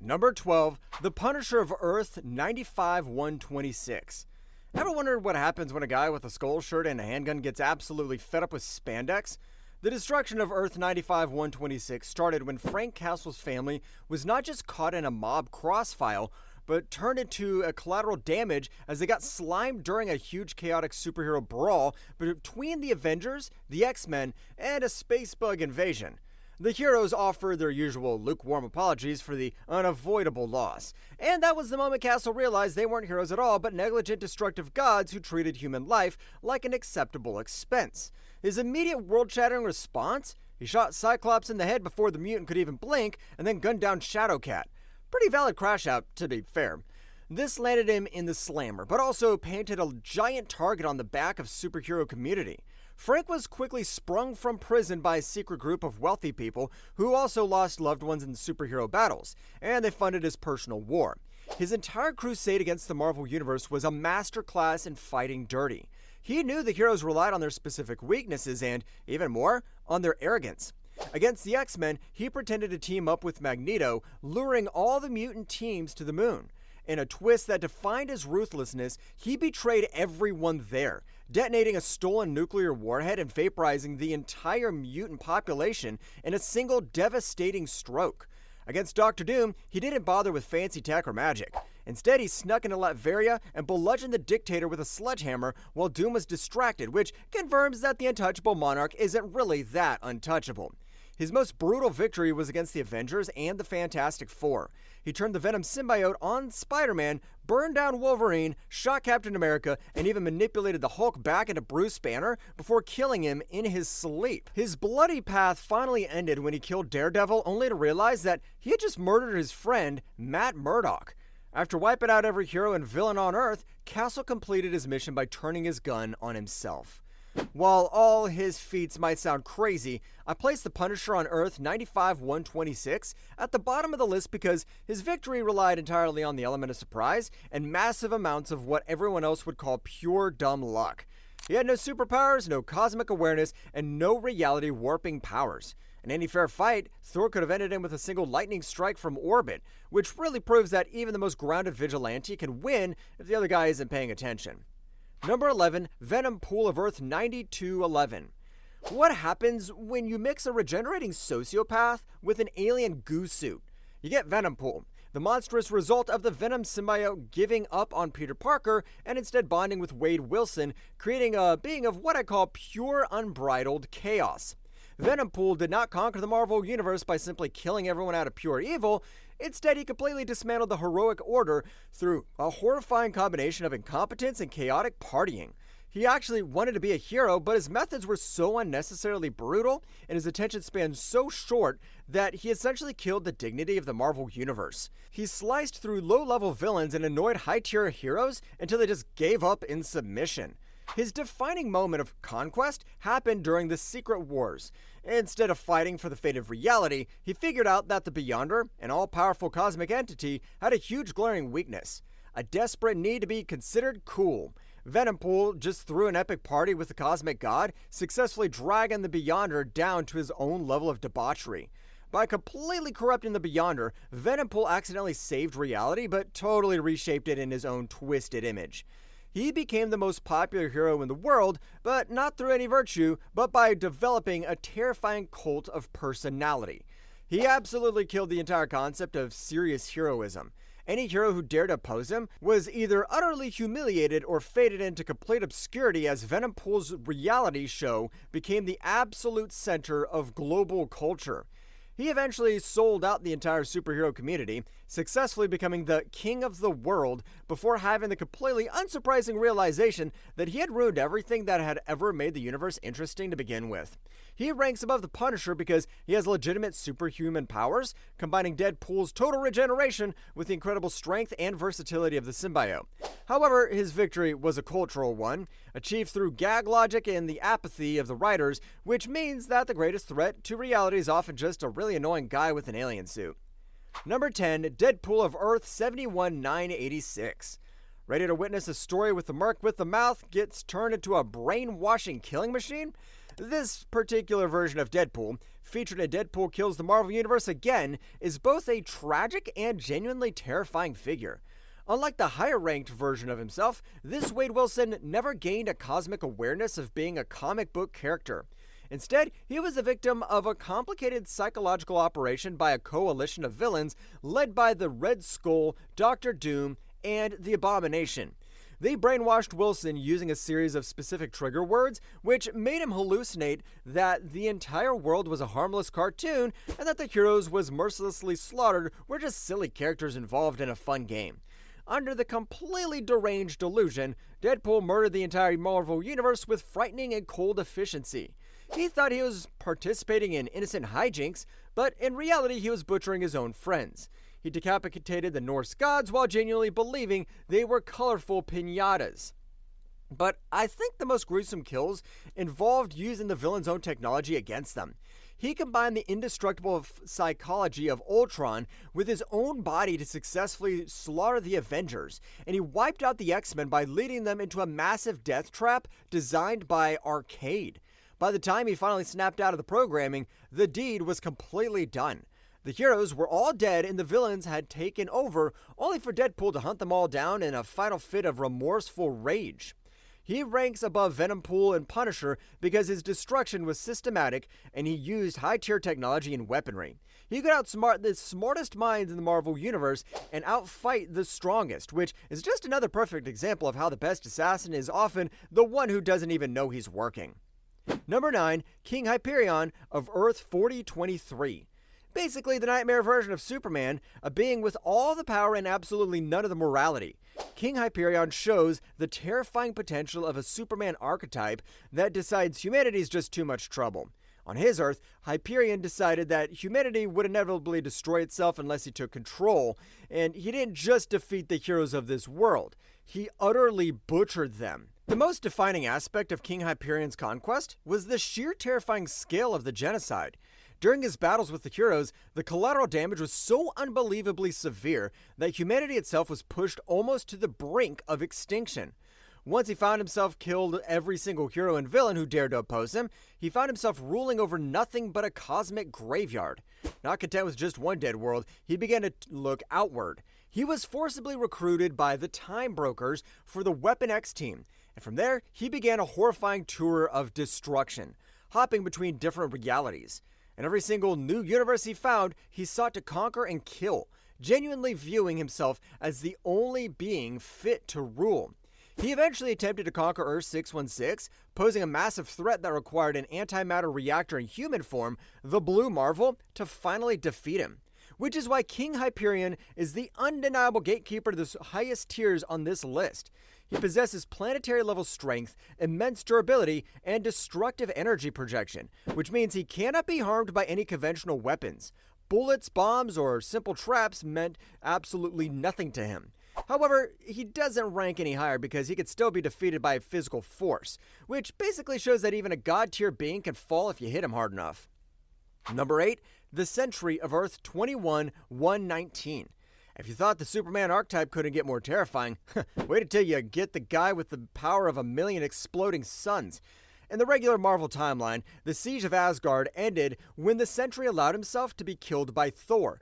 Number 12, The Punisher of Earth 95-126. Ever wondered what happens when a guy with a skull shirt and a handgun gets absolutely fed up with spandex? The destruction of Earth 95-126 started when Frank Castle's family was not just caught in a mob crossfire, but turned into a collateral damage as they got slimed during a huge chaotic superhero brawl between the Avengers, the X-Men, and a space bug invasion. The heroes offered their usual lukewarm apologies for the unavoidable loss, and that was the moment Castle realized they weren't heroes at all but negligent, destructive gods who treated human life like an acceptable expense. His immediate world-shattering response? He shot Cyclops in the head before the mutant could even blink, and then gunned down Shadowcat. Pretty valid crash out, to be fair. This landed him in the slammer, but also painted a giant target on the back of superhero community. Frank was quickly sprung from prison by a secret group of wealthy people who also lost loved ones in superhero battles, and they funded his personal war. His entire crusade against the Marvel Universe was a masterclass in fighting dirty. He knew the heroes relied on their specific weaknesses and, even more, on their arrogance. Against the X-Men, he pretended to team up with Magneto, luring all the mutant teams to the moon. In a twist that defined his ruthlessness, he betrayed everyone there, detonating a stolen nuclear warhead and vaporizing the entire mutant population in a single devastating stroke. Against Doctor Doom, he didn't bother with fancy tech or magic. Instead, he snuck into Latveria and bludgeoned the dictator with a sledgehammer while Doom was distracted, which confirms that the untouchable monarch isn't really that untouchable. His most brutal victory was against the Avengers and the Fantastic Four. He turned the Venom symbiote on Spider-Man, burned down Wolverine, shot Captain America, and even manipulated the Hulk back into Bruce Banner before killing him in his sleep. His bloody path finally ended when he killed Daredevil, only to realize that he had just murdered his friend, Matt Murdock. After wiping out every hero and villain on Earth, Castle completed his mission by turning his gun on himself. While all his feats might sound crazy, I placed the Punisher on Earth 95-126 at the bottom of the list because his victory relied entirely on the element of surprise and massive amounts of what everyone else would call pure dumb luck. He had no superpowers, no cosmic awareness, and no reality warping powers. In any fair fight, Thor could have ended him with a single lightning strike from orbit, which really proves that even the most grounded vigilante can win if the other guy isn't paying attention. Number 11, Venompool of Earth 9211. What happens when you mix a regenerating sociopath with an alien goo suit? You get Venompool, the monstrous result of the Venom symbiote giving up on Peter Parker and instead bonding with Wade Wilson, creating a being of what I call pure unbridled chaos. Venompool did not conquer the Marvel Universe by simply killing everyone out of pure evil. Instead, he completely dismantled the heroic order through a horrifying combination of incompetence and chaotic partying. He actually wanted to be a hero, but his methods were so unnecessarily brutal and his attention span so short that he essentially killed the dignity of the Marvel Universe. He sliced through low-level villains and annoyed high-tier heroes until they just gave up in submission. His defining moment of conquest happened during the Secret Wars. Instead of fighting for the fate of reality, he figured out that the Beyonder, an all-powerful cosmic entity, had a huge glaring weakness: a desperate need to be considered cool. Venompool just threw an epic party with the cosmic god, successfully dragging the Beyonder down to his own level of debauchery. By completely corrupting the Beyonder, Venompool accidentally saved reality, but totally reshaped it in his own twisted image. He became the most popular hero in the world, but not through any virtue, but by developing a terrifying cult of personality. He absolutely killed the entire concept of serious heroism. Any hero who dared oppose him was either utterly humiliated or faded into complete obscurity, as Venompool's reality show became the absolute center of global culture. He eventually sold out the entire superhero community, successfully becoming the king of the world before having the completely unsurprising realization that he had ruined everything that had ever made the universe interesting to begin with. He ranks above the Punisher because he has legitimate superhuman powers, combining Deadpool's total regeneration with the incredible strength and versatility of the symbiote. However, his victory was a cultural one, achieved through gag logic and the apathy of the writers, which means that the greatest threat to reality is often just a really annoying guy with an alien suit. Number 10, Deadpool of Earth 71986. Ready to witness a story with the merc with the mouth gets turned into a brainwashing killing machine? This particular version of Deadpool, featured in Deadpool Kills the Marvel Universe again, is both a tragic and genuinely terrifying figure. Unlike the higher-ranked version of himself, this Wade Wilson never gained a cosmic awareness of being a comic book character. Instead, he was the victim of a complicated psychological operation by a coalition of villains led by the Red Skull, Doctor Doom, and the Abomination. They brainwashed Wilson using a series of specific trigger words, which made him hallucinate that the entire world was a harmless cartoon and that the heroes was mercilessly slaughtered were just silly characters involved in a fun game. Under the completely deranged delusion, Deadpool murdered the entire Marvel Universe with frightening and cold efficiency. He thought he was participating in innocent hijinks, but in reality he was butchering his own friends. He decapitated the Norse gods while genuinely believing they were colorful piñatas. But I think the most gruesome kills involved using the villain's own technology against them. He combined the indestructible psychology of Ultron with his own body to successfully slaughter the Avengers, and he wiped out the X-Men by leading them into a massive death trap designed by Arcade. By the time he finally snapped out of the programming, the deed was completely done. The heroes were all dead and the villains had taken over, only for Deadpool to hunt them all down in a final fit of remorseful rage. He ranks above Venompool and Punisher because his destruction was systematic and he used high-tier technology and weaponry. He could outsmart the smartest minds in the Marvel Universe and outfight the strongest, which is just another perfect example of how the best assassin is often the one who doesn't even know he's working. Number 9, King Hyperion of Earth 4023. Basically the nightmare version of Superman, a being with all the power and absolutely none of the morality. King Hyperion shows the terrifying potential of a Superman archetype that decides humanity's just too much trouble. On his Earth, Hyperion decided that humanity would inevitably destroy itself unless he took control, and he didn't just defeat the heroes of this world, he utterly butchered them. The most defining aspect of King Hyperion's conquest was the sheer terrifying scale of the genocide. During his battles with the heroes, the collateral damage was so unbelievably severe that humanity itself was pushed almost to the brink of extinction. Once he found himself killed every single hero and villain who dared to oppose him, he found himself ruling over nothing but a cosmic graveyard. Not content with just one dead world, he began to look outward. He was forcibly recruited by the Time Brokers for the Weapon X team, and from there, he began a horrifying tour of destruction, hopping between different realities. In every single new universe he found, he sought to conquer and kill, genuinely viewing himself as the only being fit to rule. He eventually attempted to conquer Earth 616, posing a massive threat that required an antimatter reactor in human form, the Blue Marvel, to finally defeat him. Which is why King Hyperion is the undeniable gatekeeper to the highest tiers on this list. He possesses planetary-level strength, immense durability, and destructive energy projection, which means he cannot be harmed by any conventional weapons. Bullets, bombs, or simple traps meant absolutely nothing to him. However, he doesn't rank any higher because he could still be defeated by physical force, which basically shows that even a god-tier being can fall if you hit him hard enough. Number 8, the Sentry of Earth 21119. If you thought the Superman archetype couldn't get more terrifying, wait until you get the guy with the power of 1,000,000 exploding suns. In the regular Marvel timeline, the siege of Asgard ended when the Sentry allowed himself to be killed by Thor,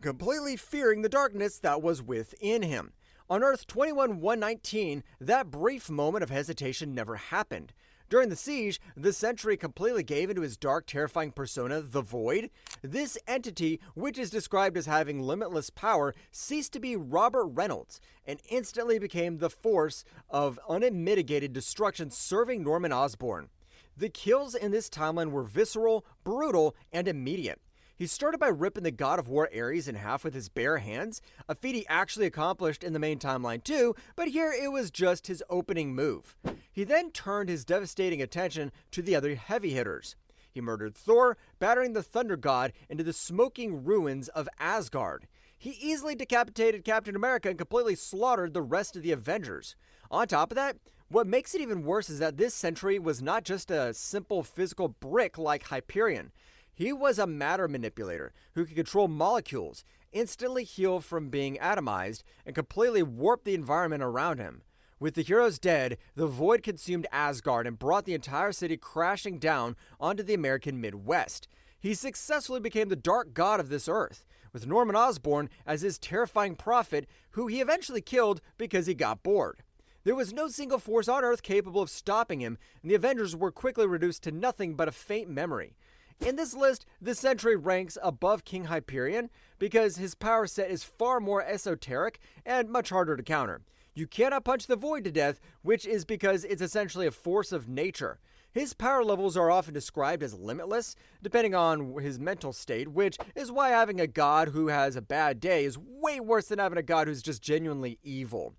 completely fearing the darkness that was within him. On Earth 21119, that brief moment of hesitation never happened. During the siege, the Sentry completely gave into his dark, terrifying persona, the Void. This entity, which is described as having limitless power, ceased to be Robert Reynolds and instantly became the force of unmitigated destruction serving Norman Osborn. The kills in this timeline were visceral, brutal, and immediate. He started by ripping the God of War Ares in half with his bare hands, a feat he actually accomplished in the main timeline too, but here it was just his opening move. He then turned his devastating attention to the other heavy hitters. He murdered Thor, battering the Thunder God into the smoking ruins of Asgard. He easily decapitated Captain America and completely slaughtered the rest of the Avengers. On top of that, what makes it even worse is that this Sentry was not just a simple physical brick like Hyperion. He was a matter manipulator who could control molecules, instantly heal from being atomized, and completely warp the environment around him. With the heroes dead, the Void consumed Asgard and brought the entire city crashing down onto the American Midwest. He successfully became the dark god of this earth, with Norman Osborn as his terrifying prophet, who he eventually killed because he got bored. There was no single force on Earth capable of stopping him, and the Avengers were quickly reduced to nothing but a faint memory. In this list, the Sentry ranks above King Hyperion because his power set is far more esoteric and much harder to counter. You cannot punch the Void to death, which is because it's essentially a force of nature. His power levels are often described as limitless, depending on his mental state, which is why having a god who has a bad day is way worse than having a god who's just genuinely evil.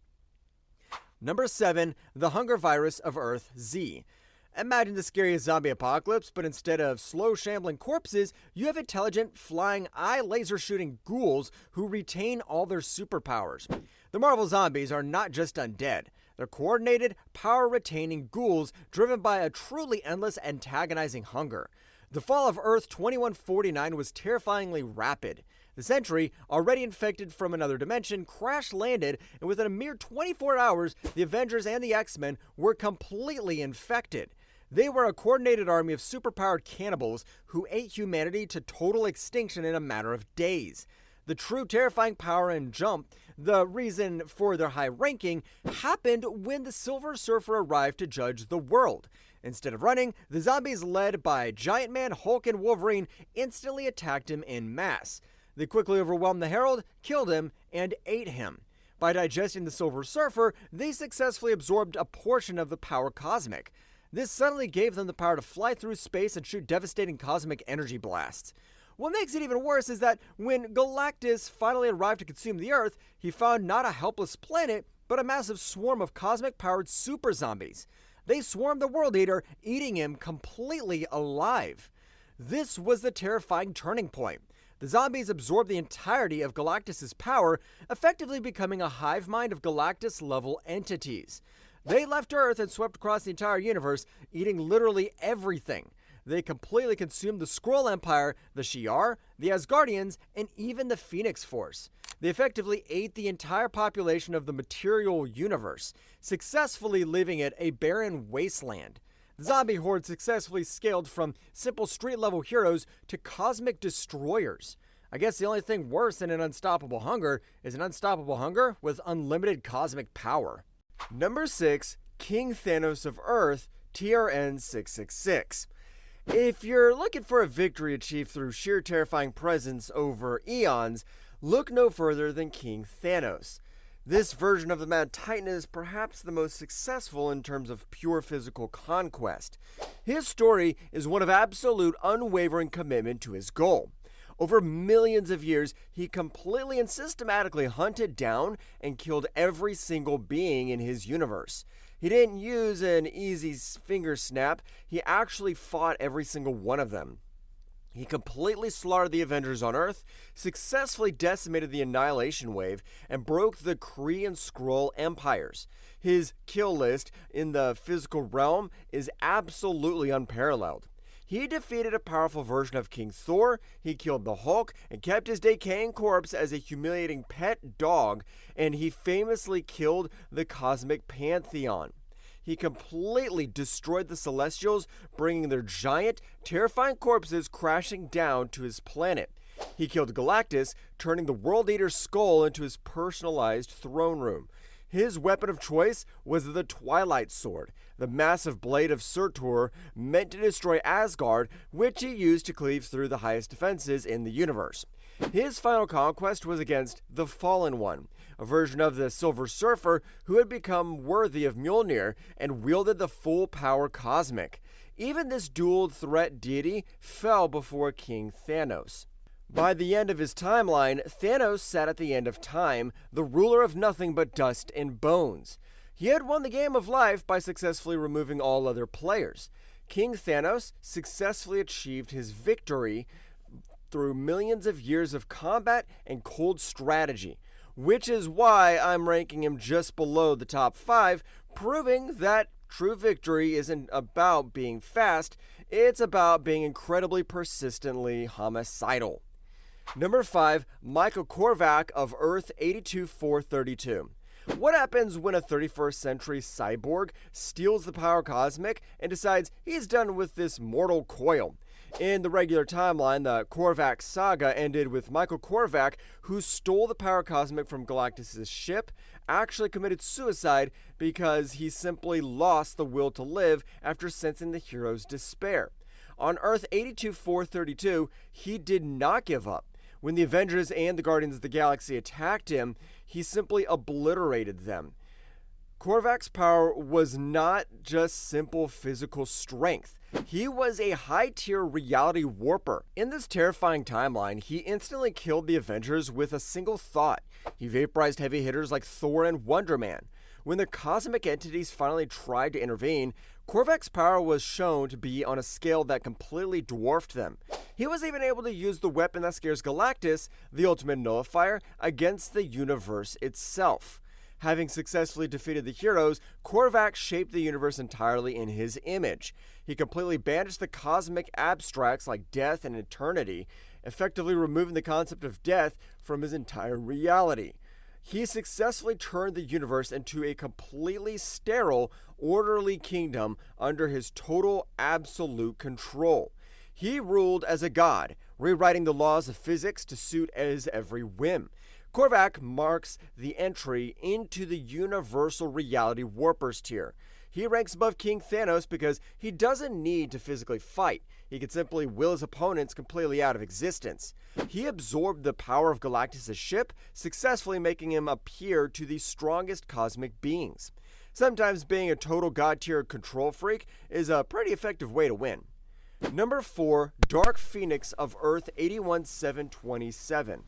Number 7, the Hunger Virus of Earth Z. Imagine the scariest zombie apocalypse, but instead of slow shambling corpses, you have intelligent, flying, eye laser shooting ghouls who retain all their superpowers. The Marvel zombies are not just undead. They're coordinated, power-retaining ghouls driven by a truly endless, antagonizing hunger. The fall of Earth 2149 was terrifyingly rapid. The Sentry, already infected from another dimension, crash-landed, and within a mere 24 hours, the Avengers and the X-Men were completely infected. They were a coordinated army of superpowered cannibals who ate humanity to total extinction in a matter of days. The true terrifying power and jump, the reason for their high ranking, happened when the Silver Surfer arrived to judge the world. Instead of running, the zombies led by Giant Man, Hulk, and Wolverine instantly attacked him en masse. They quickly overwhelmed the Herald, killed him, and ate him. By digesting the Silver Surfer, they successfully absorbed a portion of the power cosmic. This suddenly gave them the power to fly through space and shoot devastating cosmic energy blasts. What makes it even worse is that when Galactus finally arrived to consume the Earth, he found not a helpless planet, but a massive swarm of cosmic-powered super zombies. They swarmed the World Eater, eating him completely alive. This was the terrifying turning point. The zombies absorbed the entirety of Galactus' power, effectively becoming a hive mind of Galactus-level entities. They left Earth and swept across the entire universe, eating literally everything. They completely consumed the Skrull Empire, the Shi'ar, the Asgardians, and even the Phoenix Force. They effectively ate the entire population of the material universe, successfully leaving it a barren wasteland. The zombie horde successfully scaled from simple street-level heroes to cosmic destroyers. I guess the only thing worse than an unstoppable hunger is an unstoppable hunger with unlimited cosmic power. Number 6, King Thanos of Earth, TRN 666. If you're looking for a victory achieved through sheer terrifying presence over eons, look no further than King Thanos. This version of the Mad Titan is perhaps the most successful in terms of pure physical conquest. His story is one of absolute unwavering commitment to his goal. Over millions of years, he completely and systematically hunted down and killed every single being in his universe. He didn't use an easy finger snap, he actually fought every single one of them. He completely slaughtered the Avengers on Earth, successfully decimated the Annihilation Wave, and broke the Kree and Skrull empires. His kill list in the physical realm is absolutely unparalleled. He defeated a powerful version of King Thor, he killed the Hulk, and kept his decaying corpse as a humiliating pet dog, and he famously killed the Cosmic Pantheon. He completely destroyed the Celestials, bringing their giant, terrifying corpses crashing down to his planet. He killed Galactus, turning the World Eater's skull into his personalized throne room. His weapon of choice was the Twilight Sword, the massive blade of Surtur meant to destroy Asgard, which he used to cleave through the highest defenses in the universe. His final conquest was against the Fallen One, a version of the Silver Surfer who had become worthy of Mjolnir and wielded the full power cosmic. Even this dual threat deity fell before King Thanos. By the end of his timeline, Thanos sat at the end of time, the ruler of nothing but dust and bones. He had won the game of life by successfully removing all other players. King Thanos successfully achieved his victory through millions of years of combat and cold strategy, which is why I'm ranking him just below the top 5, proving that true victory isn't about being fast, it's about being incredibly persistently homicidal. Number 5, Michael Korvac of Earth 82432. What happens when a 31st century cyborg steals the power cosmic and decides he's done with this mortal coil? In the regular timeline, the Korvac saga ended with Michael Korvac, who stole the power cosmic from Galactus' ship, actually committed suicide because he simply lost the will to live after sensing the hero's despair. On Earth 82432, he did not give up. When the Avengers and the Guardians of the Galaxy attacked him, he simply obliterated them. Korvac's power was not just simple physical strength. He was a high-tier reality warper. In this terrifying timeline, he instantly killed the Avengers with a single thought. He vaporized heavy hitters like Thor and Wonder Man. When the cosmic entities finally tried to intervene, Korvac's power was shown to be on a scale that completely dwarfed them. He was even able to use the weapon that scares Galactus, the Ultimate Nullifier, against the universe itself. Having successfully defeated the heroes, Korvac shaped the universe entirely in his image. He completely banished the cosmic abstracts like death and eternity, effectively removing the concept of death from his entire reality. He successfully turned the universe into a completely sterile, orderly kingdom under his total, absolute control. He ruled as a god, rewriting the laws of physics to suit his every whim. Korvac marks the entry into the universal reality warpers tier. He ranks above King Thanos because he doesn't need to physically fight. He can simply will his opponents completely out of existence. He absorbed the power of Galactus' ship, successfully making him appear to the strongest cosmic beings. Sometimes being a total god-tier control freak is a pretty effective way to win. Number 4, Dark Phoenix of Earth 81727.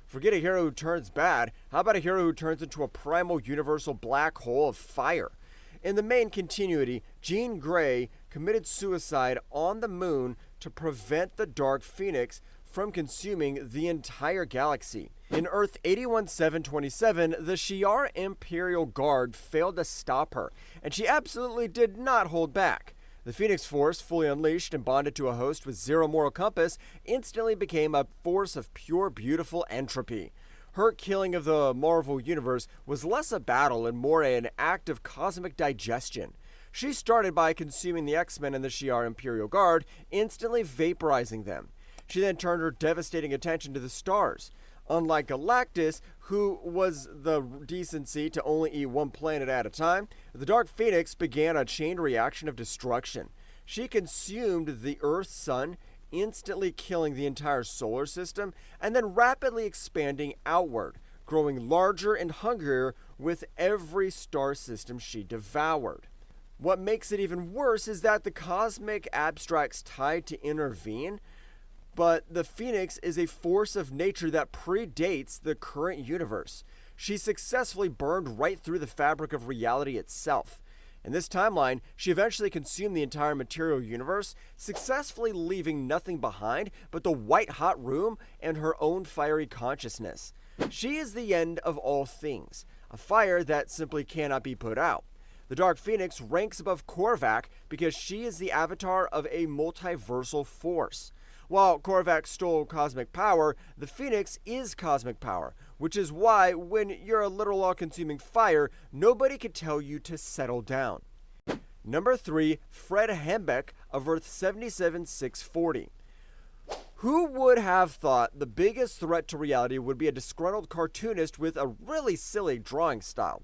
Forget a hero who turns bad, how about a hero who turns into a primal universal black hole of fire? In the main continuity, Jean Grey committed suicide on the moon to prevent the Dark Phoenix from consuming the entire galaxy. In Earth 81727, the Shi'ar Imperial Guard failed to stop her, and she absolutely did not hold back. The Phoenix Force, fully unleashed and bonded to a host with zero moral compass, instantly became a force of pure, beautiful entropy. Her killing of the Marvel Universe was less a battle and more an act of cosmic digestion. She started by consuming the X-Men and the Shi'ar Imperial Guard, instantly vaporizing them. She then turned her devastating attention to the stars. Unlike Galactus, who was the decency to only eat one planet at a time, the Dark Phoenix began a chain reaction of destruction. She consumed the Earth's sun, instantly killing the entire solar system, and then rapidly expanding outward, growing larger and hungrier with every star system she devoured. What makes it even worse is that the cosmic abstracts tried to intervene, but the Phoenix is a force of nature that predates the current universe. She successfully burned right through the fabric of reality itself. In this timeline, she eventually consumed the entire material universe, successfully leaving nothing behind but the white-hot room and her own fiery consciousness. She is the end of all things, a fire that simply cannot be put out. The Dark Phoenix ranks above Korvac because she is the avatar of a multiversal force. While Korvac stole cosmic power, the Phoenix is cosmic power, which is why, when you're a literal all-consuming fire, nobody can tell you to settle down. Number 3, Fred Hembeck of Earth 77640. Who would have thought the biggest threat to reality would be a disgruntled cartoonist with a really silly drawing style?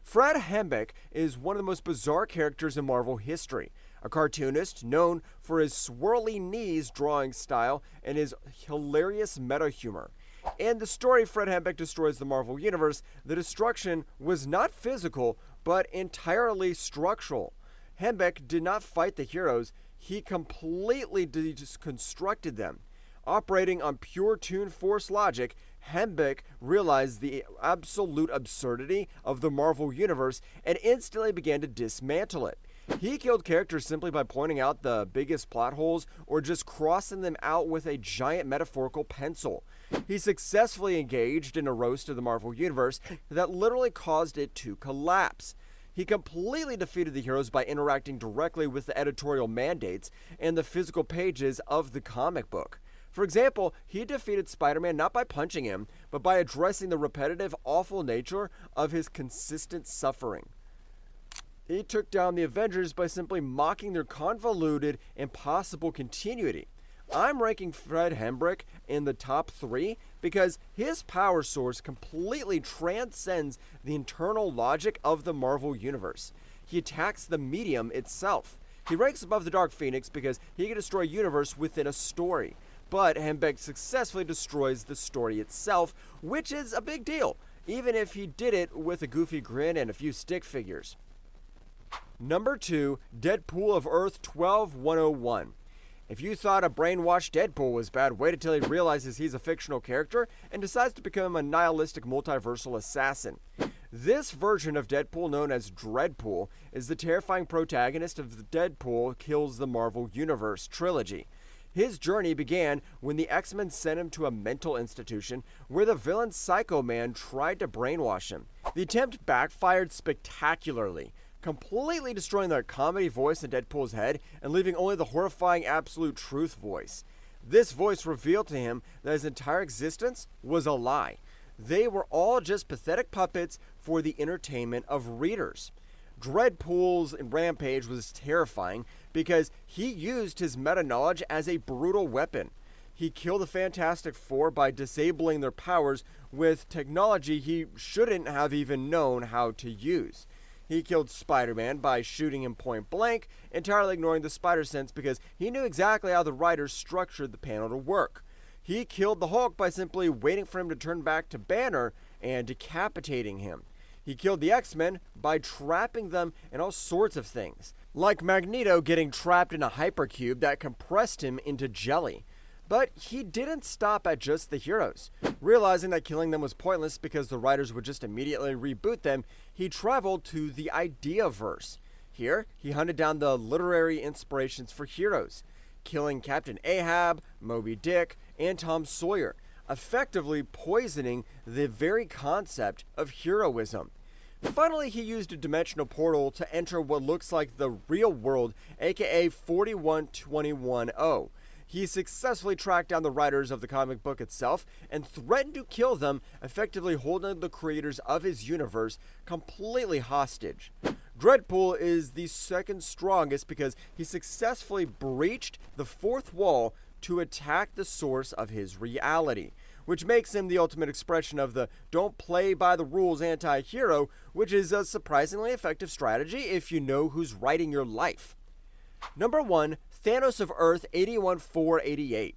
Fred Hembeck is one of the most bizarre characters in Marvel history. A cartoonist known for his swirly knees drawing style and his hilarious meta humor. In the story Fred Hembeck destroys the Marvel Universe, the destruction was not physical, but entirely structural. Hembeck did not fight the heroes, he completely deconstructed them. Operating on pure Toon Force logic, Hembeck realized the absolute absurdity of the Marvel Universe and instantly began to dismantle it. He killed characters simply by pointing out the biggest plot holes or just crossing them out with a giant metaphorical pencil. He successfully engaged in a roast of the Marvel Universe that literally caused it to collapse. He completely defeated the heroes by interacting directly with the editorial mandates and the physical pages of the comic book. For example, he defeated Spider-Man not by punching him, but by addressing the repetitive, awful nature of his consistent suffering. He took down the Avengers by simply mocking their convoluted, impossible continuity. I'm ranking Fred Hembeck in the top 3 because his power source completely transcends the internal logic of the Marvel Universe. He attacks the medium itself. He ranks above the Dark Phoenix because he can destroy a universe within a story. But Hembeck successfully destroys the story itself, which is a big deal, even if he did it with a goofy grin and a few stick figures. Number 2, Deadpool of Earth 12101. If you thought a brainwashed Deadpool was bad, wait until he realizes he's a fictional character and decides to become a nihilistic multiversal assassin. This version of Deadpool, known as Dreadpool, is the terrifying protagonist of the Deadpool Kills the Marvel Universe trilogy. His journey began when the X-Men sent him to a mental institution where the villain Psycho Man tried to brainwash him. The attempt backfired spectacularly, completely destroying the comedy voice in Deadpool's head and leaving only the horrifying absolute truth voice. This voice revealed to him that his entire existence was a lie. They were all just pathetic puppets for the entertainment of readers. Dreadpool's rampage was terrifying because he used his meta-knowledge as a brutal weapon. He killed the Fantastic Four by disabling their powers with technology he shouldn't have even known how to use. He killed Spider-Man by shooting him point blank, entirely ignoring the spider sense because he knew exactly how the writers structured the panel to work. He killed the Hulk by simply waiting for him to turn back to Banner and decapitating him. He killed the X-Men by trapping them in all sorts of things, like Magneto getting trapped in a hypercube that compressed him into jelly. But he didn't stop at just the heroes. Realizing that killing them was pointless because the writers would just immediately reboot them, he traveled to the Ideaverse. Here, he hunted down the literary inspirations for heroes, killing Captain Ahab, Moby Dick, and Tom Sawyer, effectively poisoning the very concept of heroism. Finally, he used a dimensional portal to enter what looks like the real world, aka 41210. He successfully tracked down the writers of the comic book itself and threatened to kill them, effectively holding the creators of his universe completely hostage. Dreadpool is the second strongest because he successfully breached the fourth wall to attack the source of his reality, which makes him the ultimate expression of the don't play by the rules anti-hero, which is a surprisingly effective strategy if you know who's writing your life. Number 1, Thanos of Earth 81488.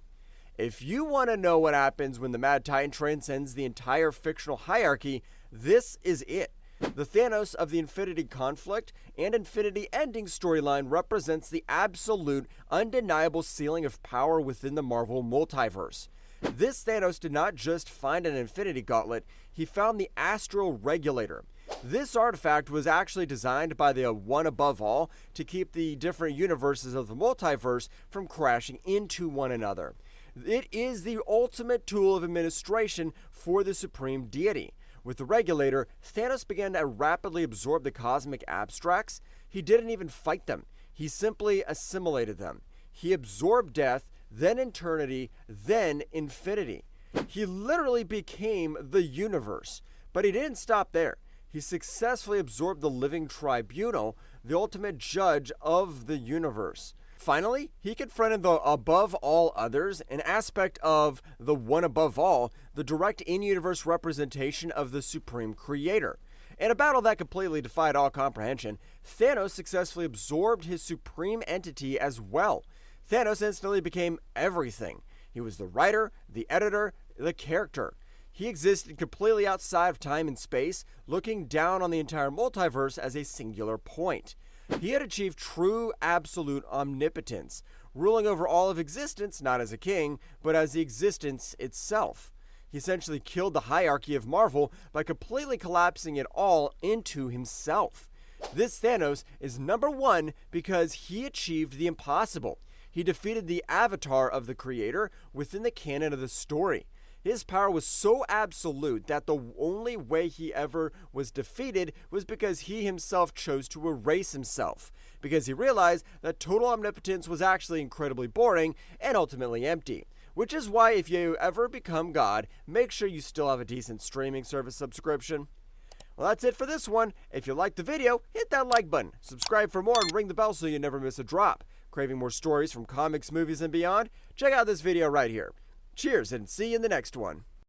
If you want to know what happens when the Mad Titan transcends the entire fictional hierarchy, this is it. The Thanos of the Infinity Conflict and Infinity Ending storyline represents the absolute, undeniable ceiling of power within the Marvel multiverse. This Thanos did not just find an Infinity Gauntlet, he found the Astral Regulator. This artifact was actually designed by the One Above All to keep the different universes of the multiverse from crashing into one another. It is the ultimate tool of administration for the Supreme Deity. With the Regulator, Thanos began to rapidly absorb the cosmic abstracts. He didn't even fight them. He simply assimilated them. He absorbed death, then eternity, then infinity. He literally became the universe. But he didn't stop there. He successfully absorbed the living tribunal, the ultimate judge of the universe. Finally, he confronted the above all others, an aspect of the one above all, the direct in-universe representation of the supreme creator. In a battle that completely defied all comprehension, Thanos successfully absorbed his supreme entity as well. Thanos instantly became everything. He was the writer, the editor, the character. He existed completely outside of time and space, looking down on the entire multiverse as a singular point. He had achieved true absolute omnipotence, ruling over all of existence not as a king, but as the existence itself. He essentially killed the hierarchy of Marvel by completely collapsing it all into himself. This Thanos is number 1 because he achieved the impossible. He defeated the avatar of the creator within the canon of the story. His power was so absolute that the only way he ever was defeated was because he himself chose to erase himself, because he realized that total omnipotence was actually incredibly boring and ultimately empty. which is why if you ever become God, make sure you still have a decent streaming service subscription. Well, that's it for this one. If you liked the video, hit that like button, subscribe for more, and ring the bell so you never miss a drop. Craving more stories from comics, movies, and beyond? Check out this video right here. Cheers, and see you in the next one.